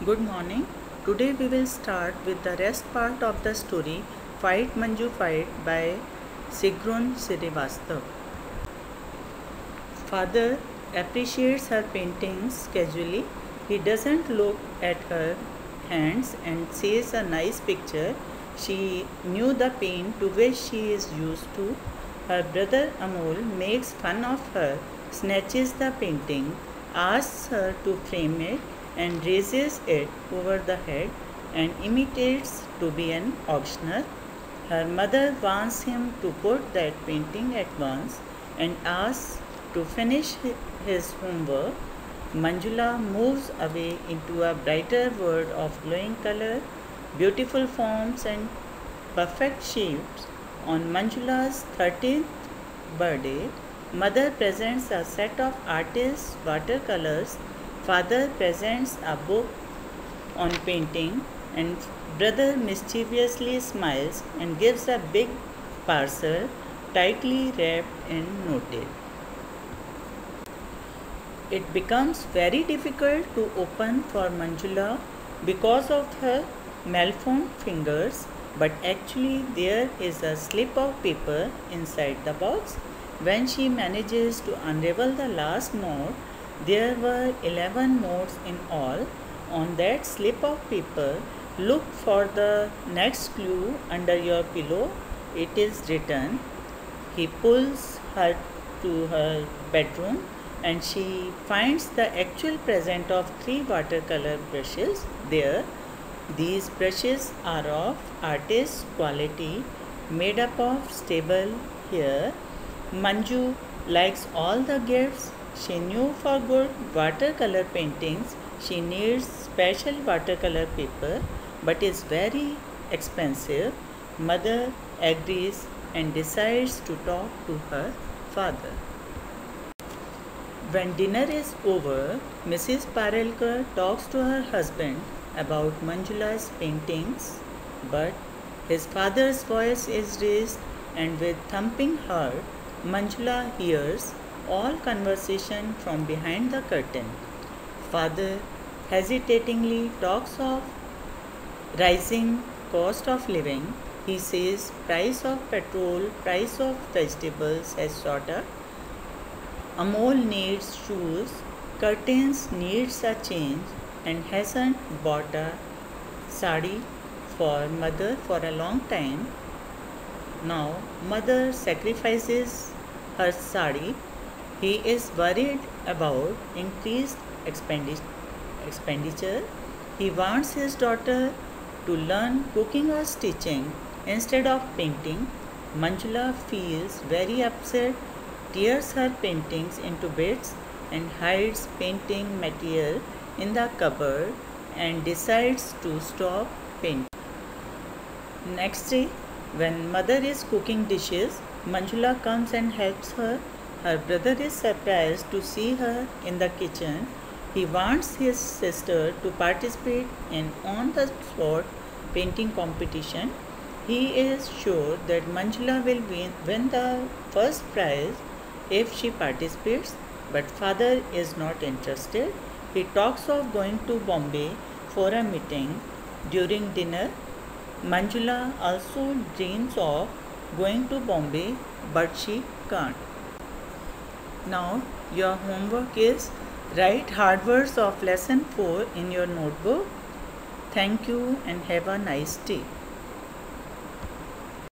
Good morning. Today we will start with the rest part of the story Fight Manju Fight by Sigrun Srivastav. Father appreciates her paintings casually. He doesn't look at her hands and says a nice picture. She knew the pain to which she is used to. Her brother Amol makes fun of her, snatches the painting, asks her to frame it and raises it over the head and imitates to be an auctioneer. Her mother wants him to put that painting at once and asks to finish his homework. Manjula moves away into a brighter world of glowing color, beautiful forms, and perfect shapes. On Manjula's 13th birthday, mother presents a set of artist's watercolors, father presents a book on painting, and brother mischievously smiles and gives a big parcel tightly wrapped in noted. It becomes very difficult to open for Manjula because of her malformed fingers, but actually there is a slip of paper inside the box. When she manages to unravel the last note, there were 11 notes in all. On that slip of paper, look for the next clue under your pillow. It is written. He pulls her to her bedroom and she finds the actual present of 3 watercolor brushes there. These brushes are of artist's quality, made up of stable hair. Manju likes all the gifts. She knew for good watercolor paintings she needs special watercolor paper, but is very expensive. Mother agrees and decides to talk to her father. When dinner is over, Mrs. Parelkar talks to her husband about Manjula's paintings, but his father's voice is raised, and with thumping heart, Manjula hears all conversation from behind the curtain. Father hesitatingly talks of rising cost of living. He says price of petrol, price of vegetables has shot up. Amol needs shoes, curtains needs a change and hasn't bought a sari for mother for a long time. Now mother sacrifices her sari. He is worried about increased expenditure. He wants his daughter to learn cooking or stitching instead of painting. Manjula feels very upset, tears her paintings into bits and hides painting material in the cupboard and decides to stop painting. Next day, when mother is cooking dishes, Manjula comes and helps her. Her brother is surprised to see her in the kitchen. He wants his sister to participate in on-the-spot painting competition. He is sure that Manjula will win the first prize if she participates, but father is not interested. He talks of going to Bombay for a meeting. During dinner, Manjula also dreams of going to Bombay, but she can't. Now your homework is write hard words of lesson 4 in your notebook. Thank you and have a nice day.